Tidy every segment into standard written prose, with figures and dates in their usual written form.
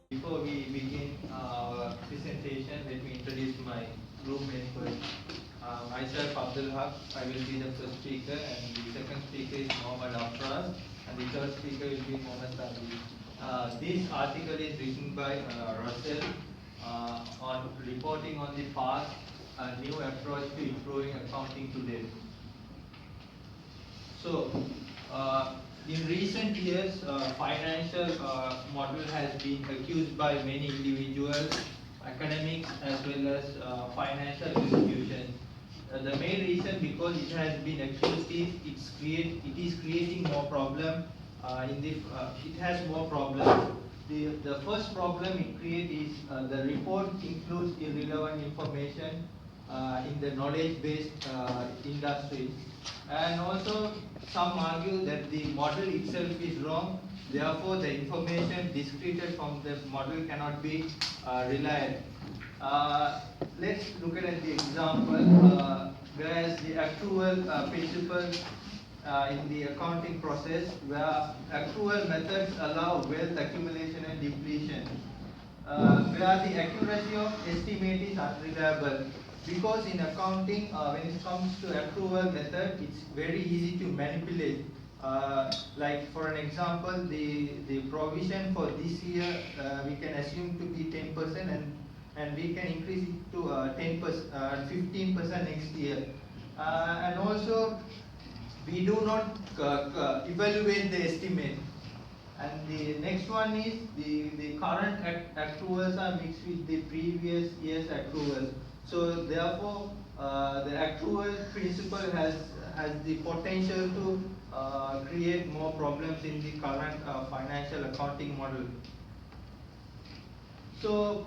Before we begin our presentation, let me introduce my groupmate first. Myself, Abdul Haq, I will be the first speaker, and the second speaker is Mohammed Afraz, and the third speaker will be Mohammed Sabi. This article is written by Russel on reporting on the past, a new approach to improving accounting today. So, in recent years, financial model has been accused by many individuals, academics, as well as financial institutions. The main reason because it has been accused is it is creating more problem. It has more problems. The first problem it creates is the report includes irrelevant information in the knowledge-based industry, and also some argue that the model itself is wrong, therefore the information discreted from the model cannot be relied. Let's look at the example, whereas the accrual principle in the accounting process, where accrual methods allow wealth accumulation and depletion, where the accuracy of estimate is unreliable. Because in accounting, when it comes to accrual method, it's very easy to manipulate. Like for an example, the provision for this year, we can assume to be 10%, and we can increase it to 10%, 15% next year. And also, we do not evaluate the estimate. And the next one is the current accruals are mixed with the previous year's accruals. So therefore, the accrual principle has the potential to create more problems in the current financial accounting model. So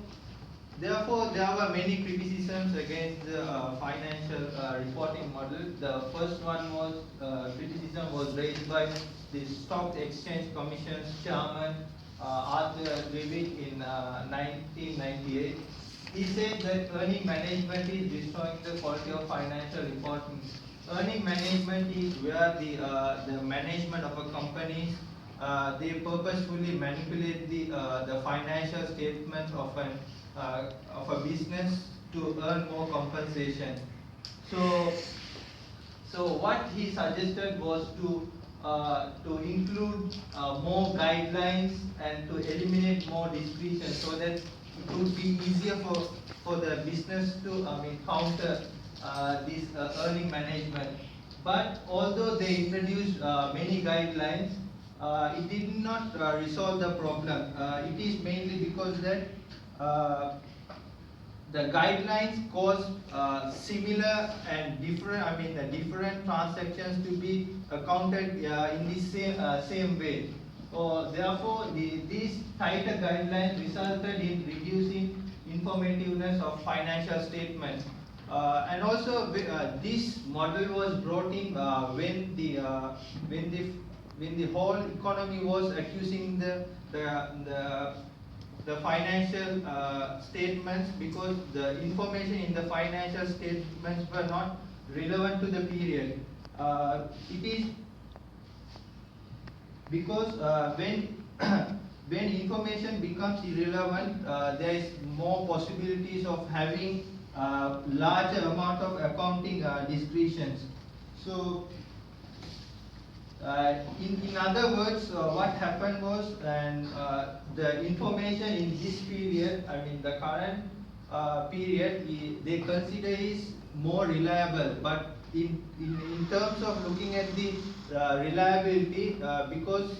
therefore, there were many criticisms against the financial reporting model. The first one was criticism was raised by the Stock Exchange Commission's chairman Arthur Levitt in 1998. He said that earning management is destroying the quality of financial reporting. Earning management is where the management of a company they purposefully manipulate the financial statements of a business to earn more compensation. So what he suggested was to include more guidelines and to eliminate more discretion, so that it would be easier for the business to counter this earning management. But although they introduced many guidelines, it did not resolve the problem. It is mainly because that the guidelines cause similar and different, different transactions to be accounted in the same way. So therefore, these tighter guidelines resulted in reducing informativeness of financial statements. And also, this model was brought in when the whole economy was accusing the financial statements, because the information in the financial statements were not relevant to the period. It is because when information becomes irrelevant, there is more possibilities of having larger amount of accounting discretions. So in other words, what happened was, and the information in this period, the current period, they consider is more reliable. But in terms of looking at the reliability, because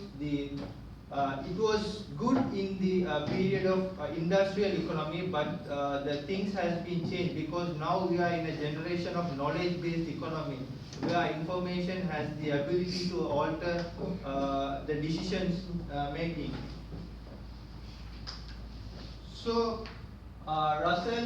it was good in the period of industrial economy, but the things has been changed because now we are in a generation of knowledge-based economy where information has the ability to alter the decisions making. So Russell,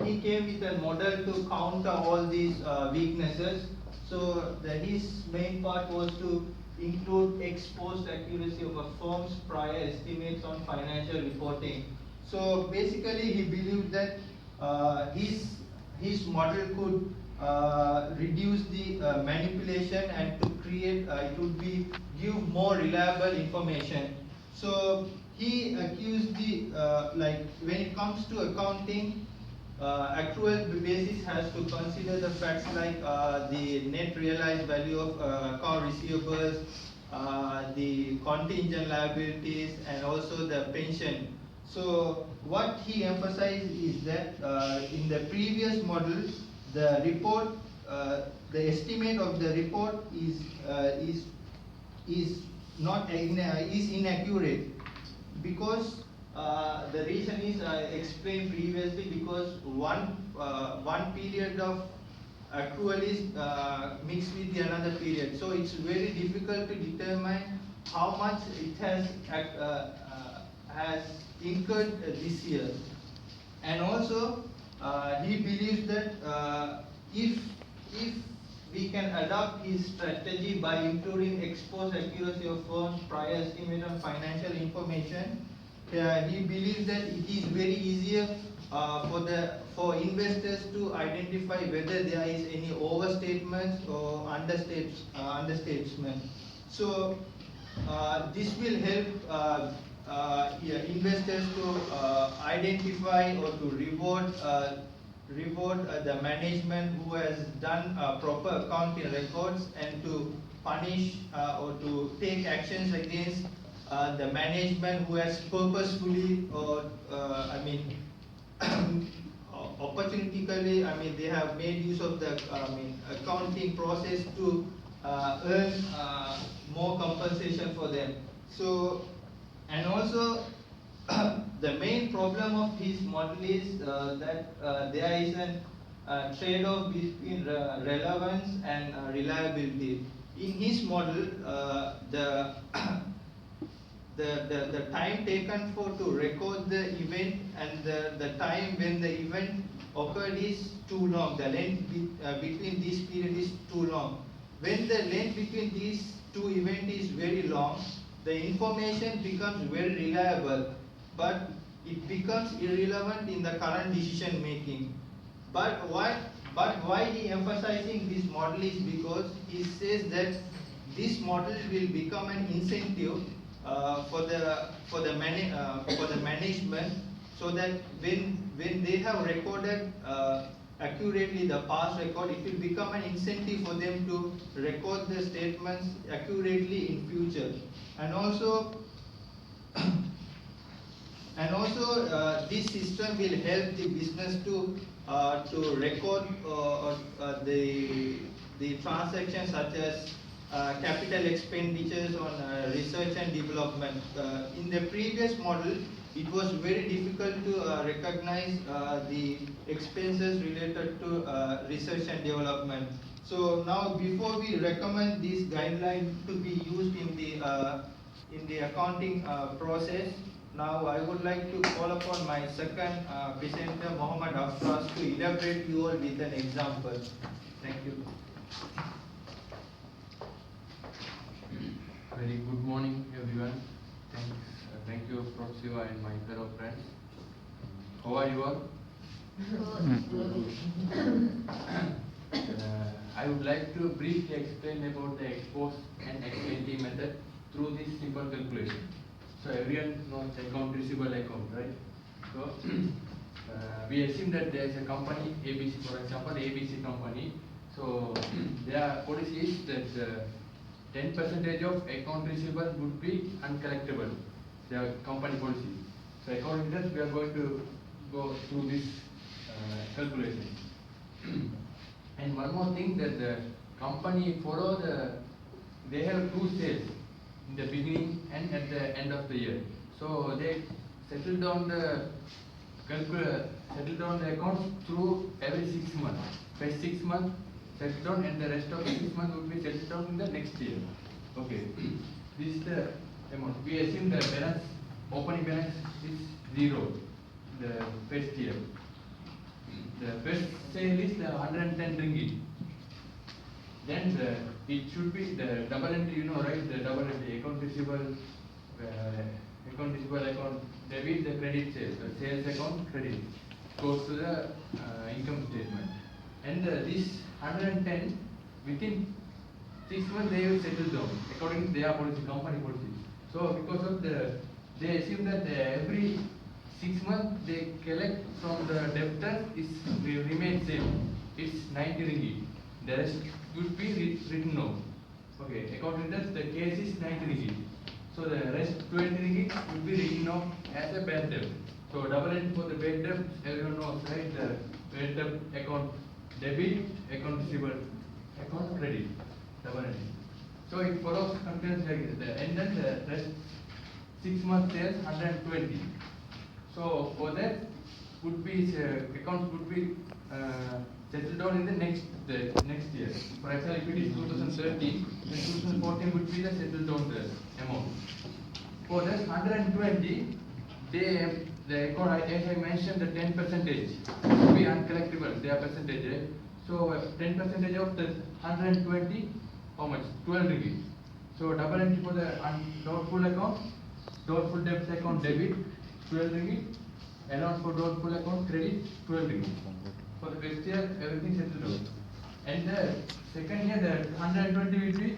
he came with a model to counter all these weaknesses. So his main part was to include ex-post accuracy of a firm's prior estimates on financial reporting. So basically, he believed that his model could reduce the manipulation and to create it would be give more reliable information. So he accused the like when it comes to accounting, accrual basis has to consider the facts like the net realized value of account receivables, the contingent liabilities, and also the pension. So what he emphasized is that in the previous model, the report, the estimate of the report is not is inaccurate because the reason is I explained previously because one period of accrual is mixed with the another period, so it's very difficult to determine how much it has incurred this year. And also he believes that if we can adopt his strategy by including ex-post accuracy of firms' prior estimate on financial information, he believes that it is very easier for investors to identify whether there is any overstatements or understatement. So this will help investors to identify or to reward the management who has done proper accounting records and to punish or to take actions against the management who has purposefully or opportunistically, they have made use of the accounting process to earn more compensation for them. So, and also the main problem of his model is that there is a trade-off between relevance and reliability. In his model, the the time taken to record the event and the time when the event occurred is too long. The length between this period is too long. When the length between these two events is very long, the information becomes very reliable, but it becomes irrelevant in the current decision making. But why he emphasizing this model is because he says that this model will become an incentive for the management, so that when they have recorded accurately the past record, it will become an incentive for them to record the statements accurately in future. And also this system will help the business to record the transactions such as capital expenditures on research and development. In the previous model, it was very difficult to recognize the expenses related to research and development. So now, before we recommend this guideline to be used in the accounting process, now I would like to call upon my second presenter, Mohammed Afras, to elaborate you all with an example. Thank you. Very good morning, everyone. Thank you, Prof. and my fellow friends. How are you all? I would like to briefly explain about the ex-post and ex-ante method through this simple calculation. So everyone knows account receivable account, right? So we assume that there is a company ABC, for example, ABC company. So their policy is that 10% of account receivable would be uncollectible. Their company policy. So according to that, we are going to go through this calculation. And one more thing, that the company they have two sales. in the beginning and at the end of the year. So they settle down the settle down the accounts through every 6 months. First 6 months settle down, and the rest of the 6 months would be settled down in the next year. Okay, this is the amount. We assume the balance, opening balance is 0 the first year. The first sale is the 110 ringgit. Then it should be the double entry, you know, right? The double entry, account receivable, account debit, the credit sales, the sales account credit goes to the income statement. And this 110 within 6 months they will settle down according to their policy, company policy. So because of they assume that every 6 months they collect from the debtor will remain same. It's 90 ringgit. The rest would be written off. Okay, according to that the case is 90 ringgit. So the rest 20 ringgit would be written off as a bad debt. So double entry for the bad debt, everyone knows, right? The bad debt account debit, account receivable, account credit, double entry. So it follows continuous like the and then the rest 6 months sales 120. So for that would be accounts would be settled down in the next year. For example, if it is 2013, then 2014 would be the settled down the amount. For that 120, the account, as I mentioned, the 10% would be uncollectible. Their percentage. Right? So 10% of the 120, how much? 12 ringgit. So double entry for the doubtful account, doubtful debt account debit, 12 ringgit. Allowance for doubtful account credit, 12 ringgit. For the first year, everything settled down. And the second year, the 120 will be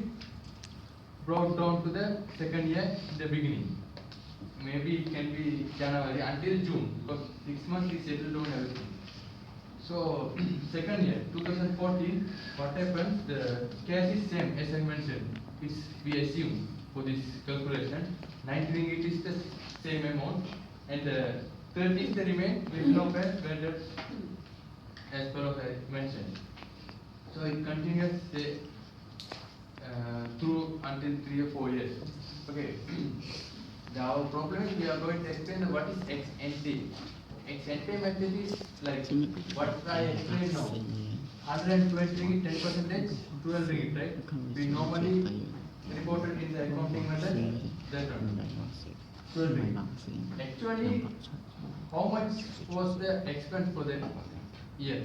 brought down to the second year in the beginning. Maybe it can be January until June, because 6 months we settled down everything. So second year, 2014, what happens? The cash is same as I mentioned. We assume for this calculation, 90 ringgit is the same amount, and the 30 is the remain written off as bad debt as Prof I mentioned. So it continues through until 3 or 4 years. Okay. Now our problem is we are going to explain what is ex ante. Ex ante method is like what I explained now. 120 ringgit, 10%, 12 ringgit, right? We normally reported in the accounting method that one. 12 ringgit. Actually, how much was the expense for that year?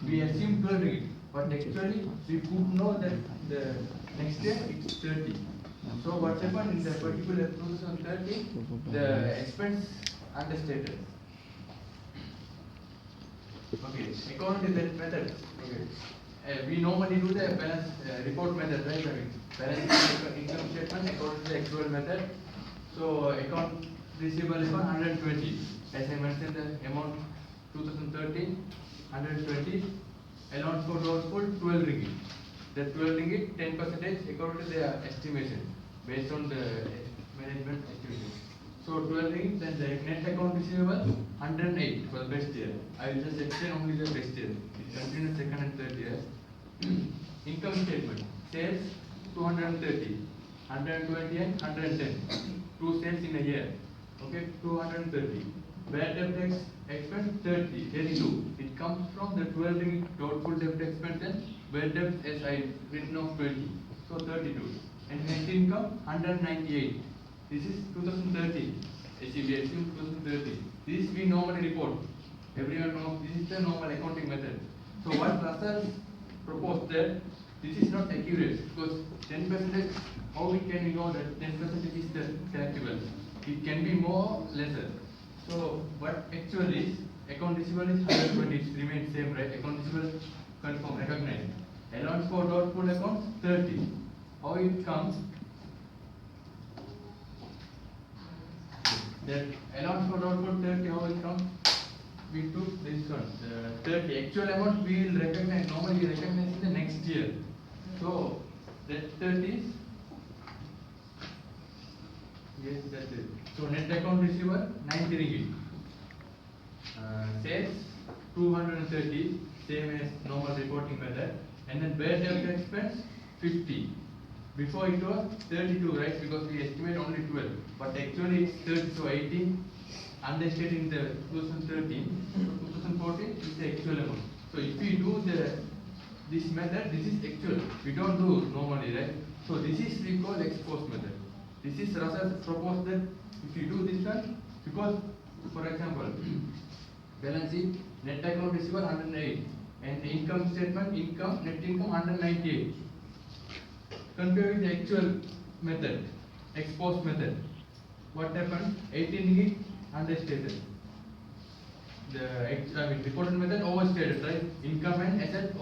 We assume 12 ringgit, but actually we could know that the next year it's 30. So what happened in the particular 2013, the expense understated. Okay, according to that method, okay, we normally do the balance report method, right? Balance income statement according to the actual method. So account receivable is 120. As I mentioned, the amount 2013 120. Allowance for doubtful 12 ringgit. The 12 ringgit 10% according to their estimation based on the management estimation. So 12 ringgit, then the net account receivable 108 for the best year. I will just explain only the best year. It continues second and third year. Income statement sales 230, 120 and 110. Two sales in a year. Okay, 230. Bad debt expense 32. It comes from the 12 ringgit doubtful debt expense and bad debt as I written of 20. So 32. And net income 198. This is 2013. We assume 2013. This we normally report. Everyone knows this is the normal accounting method. So what Russel proposed that this is not accurate because 10%, how can we know that 10% is the calculable? It can be more lesser. So what actually is account receivable is 120, it remains same, right? Account receivable confirm, recognized. Allowance for doubtful accounts 30. How it comes? That allowance for doubtful 30, how it comes? We took this one, the 30. Actual amount we will recognize, normally we recognize in the next year. So that 30 is, yes, that's it. So net account receivable 90 ringgit. Sales 230, same as normal reporting method. And then bad debt expense 50. Before it was 32, right? Because we estimate only 12, but actually it's 30, so 18 understated in the 2013, so 2014 is the actual amount. So if we do this method, this is actual. We don't do normally, right? So this is we call ex post method. This is Russell proposed that if you do this one, because for example, balance sheet, net account receivable 108, and the income statement, net income 198. Compare with the actual method, ex post method. What happened? 18 is understated. Reported method overstated, right? Income and asset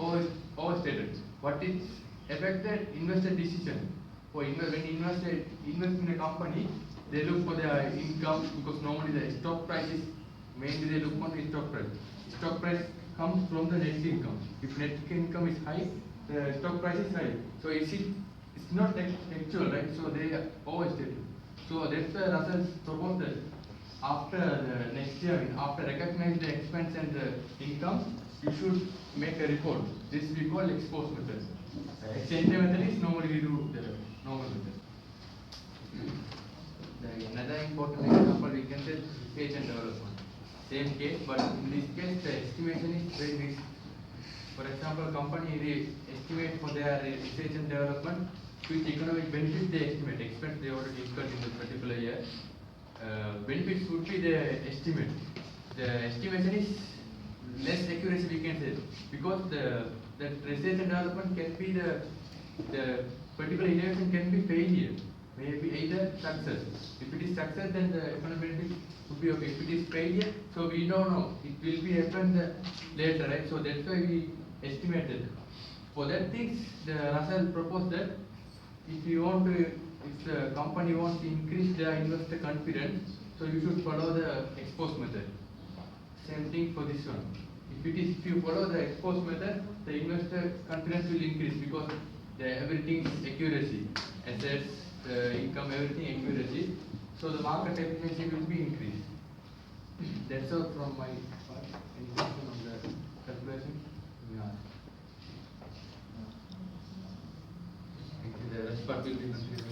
overstated. What is affected investor decision? When investor invest in a company, they look for their income because normally the stock price is mainly they look for the stock price. Stock price comes from the net income. If net income is high, the stock price is high. So it's not actual, right? So they overstated. So that's why Russell proposed that after the next year, after recognize the expense and the income, you should make a report. This we call ex post method. Exchange method is normally we do the normal method. Another important example we can say research and development. Same case, but in this case the estimation is very big. For example, company they estimate for their research and development which economic benefits they estimate, expense they already incurred in the particular year. Benefits would be the estimate. The estimation is less accuracy we can say because the research and development can be the particular innovation can be failure, maybe either success. If it is success, then the economic benefit would be okay. If it is failure, so we don't know. It will be happen later, right? So that's why we estimated. For that things, the Russell proposed that if the company wants to increase their investor confidence, so you should follow the ex post method. Same thing for this one. If you follow the ex post method, the investor confidence will increase because everything is accuracy, assets, income, everything accuracy. So the market efficiency will be increased. That's all from my part. Any question on the calculation? Yeah. The rest part will be considered.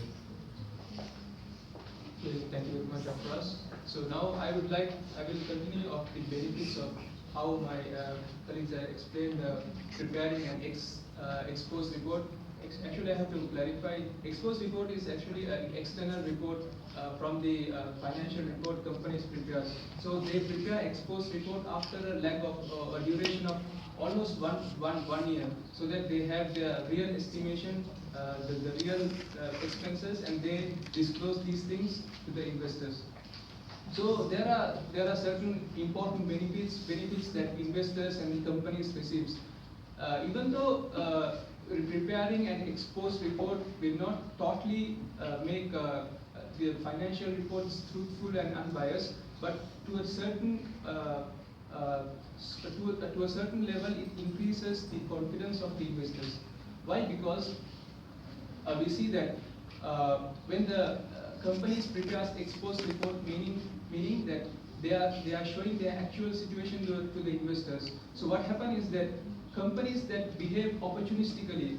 Okay, thank you very much, Prof. So now I will continue of the benefits of how my colleagues have explained preparing an ex post report. Actually, I have to clarify. Ex post report is actually an external report from the financial report companies prepare. So they prepare ex post report after a lag of a duration of almost one year, so that they have their real estimation, the real expenses, and they disclose these things to the investors. So there are certain important benefits that investors and the companies receives. Even though preparing an ex post report will not totally make the financial reports truthful and unbiased, but to a certain level, it increases the confidence of the investors. Why? Because we see that when the companies prepares ex post report, meaning that they are showing their actual situation to the investors. So what happens is that companies that behave opportunistically,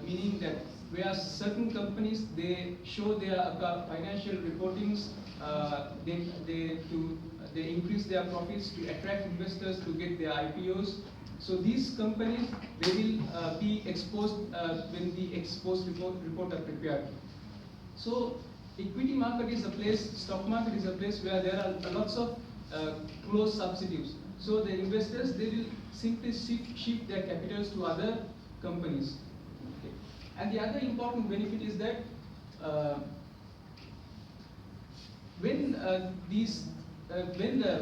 meaning that where certain companies they show their financial reportings, they increase their profits to attract investors to get their IPOs. So these companies they will be exposed when the ex post report are prepared. So equity market is a place, stock market is a place where there are lots of closed substitutes. So the investors they will simply shift their capitals to other companies. Okay. And the other important benefit is that when the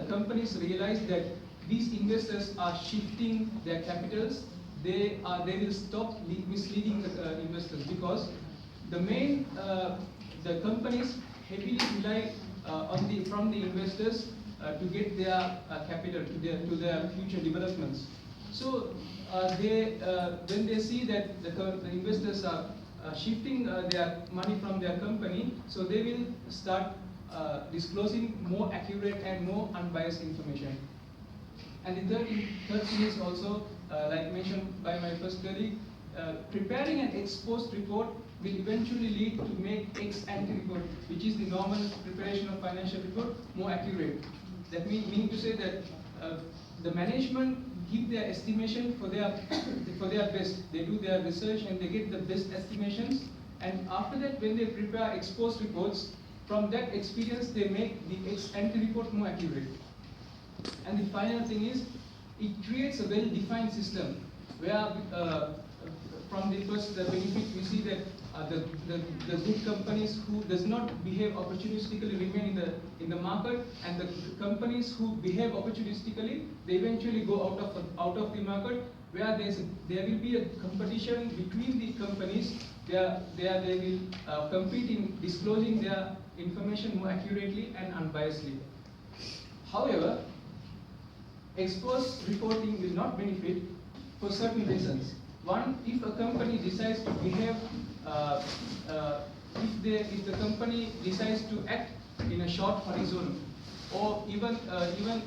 companies realize that these investors are shifting their capitals, they will stop misleading the investors, because the companies heavily rely from the investors to get their capital to their future developments. So when they see that the investors are shifting their money from their company, so they will start disclosing more accurate and more unbiased information. And the third thing is also, like mentioned by my first colleague, preparing an ex post report will eventually lead to make ex ante report, which is the normal preparation of financial report, more accurate. That meaning to say that the management give their estimation for their best. They do their research and they get the best estimations. And after that, when they prepare ex post reports, from that experience they make the ex ante report more accurate. And the final thing is, it creates a well-defined system where from the first benefit we see that the good companies who does not behave opportunistically remain in the market, and the companies who behave opportunistically, they eventually go out of the market, where there will be a competition between the companies. They will compete in disclosing their information more accurately and unbiasedly. However, ex post reporting will not benefit for certain reasons. One, if a company decides to behave, if the company decides to act in a short horizon, or even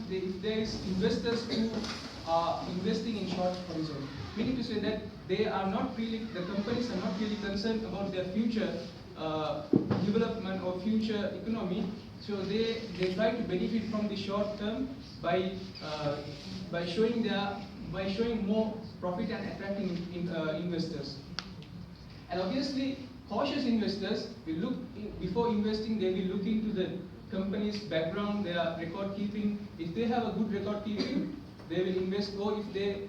if there is investors who are investing in short horizon, meaning to say that the companies are not really concerned about their future development or future economy, so they try to benefit from the short term by showing more profit and attracting investors. And obviously, cautious investors will look before investing. They will look into the company's background, their record keeping. If they have a good record keeping, they will invest. Or if they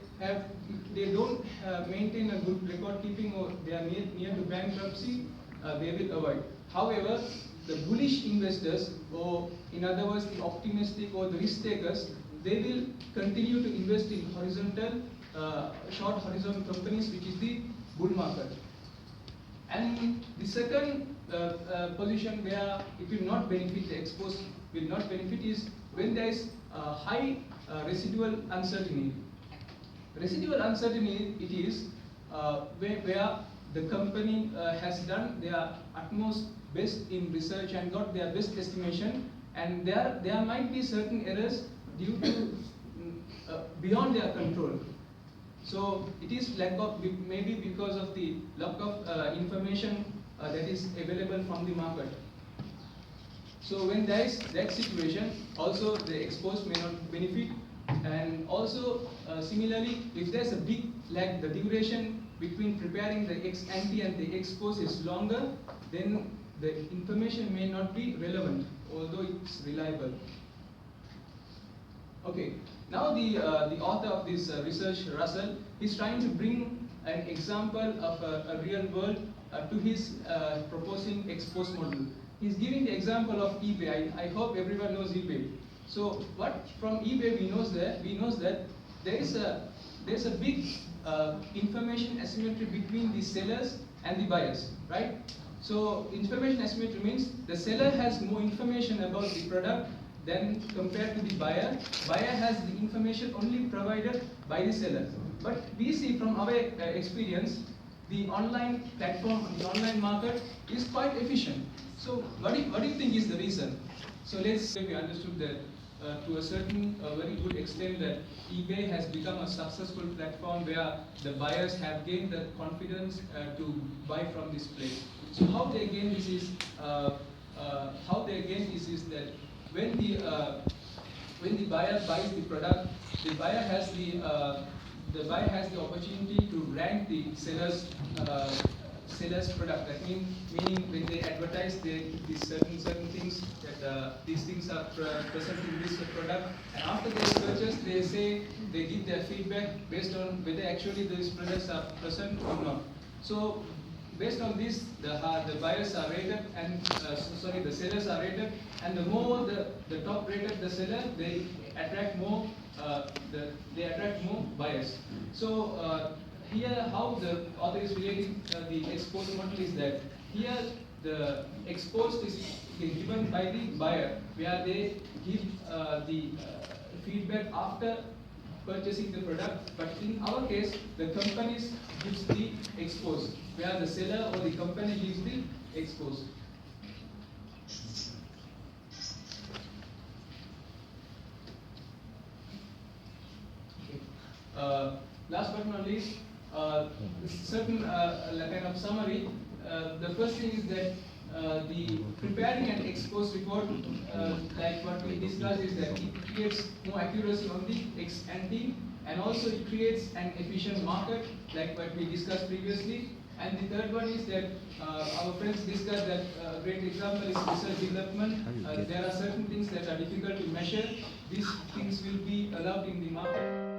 don't maintain a good record keeping, or they are near to bankruptcy, they will avoid. However, the bullish investors, or in other words, the optimistic or the risk takers, they will continue to invest in horizontal, short horizon companies, which is the bull market. And the second position where it will not benefit, the ex post will not benefit, is when there is high residual uncertainty. Residual uncertainty, it is where the company has done their utmost best in research and got their best estimation, and there might be certain errors due to beyond their control. So it is lack of, maybe because of the lack of information that is available from the market. So when there is that situation, also the ex post may not benefit. And also similarly, if there's a big lag, the duration between preparing the ex ante and the ex post is longer, then the information may not be relevant, although it's reliable. Okay, now the author of this research, Russell, is trying to bring an example of a real world to his proposing ex post model. He's giving the example of eBay. I hope everyone knows eBay. So what from eBay we knows that there's a big information asymmetry between the sellers and the buyers, right? So information asymmetry means the seller has more information about the product than compared to the buyer. Buyer has the information only provided by the seller. But we see from our experience, the online platform, the online market is quite efficient. So what do you think is the reason? So let's say we understood that to a certain very good extent that eBay has become a successful platform where the buyers have gained the confidence to buy from this place. So how they gain this is that when the buyer buys the product, the buyer has the opportunity to rank the seller's product. That meaning when they advertise, they give certain things that these things are present in this product, and after they purchase, they give their feedback based on whether actually these products are present or not. So based on this, the buyers are rated, and the sellers are rated, and the more the top rated the seller, they attract more buyers. So here, how the author is relating the ex post model is that here the ex post is given by the buyer, where they give the feedback after purchasing the product. But in our case, the companies gives the ex post, where the seller or the company gives the ex post. Last but not least, certain kind of summary. the first thing is that the preparing an ex post report, like what we discussed, is that it creates more accuracy on the ex ante, and also it creates an efficient market, like what we discussed previously. And the third one is that our friends discussed that a great example is research development. There are certain things that are difficult to measure. These things will be allowed in the market.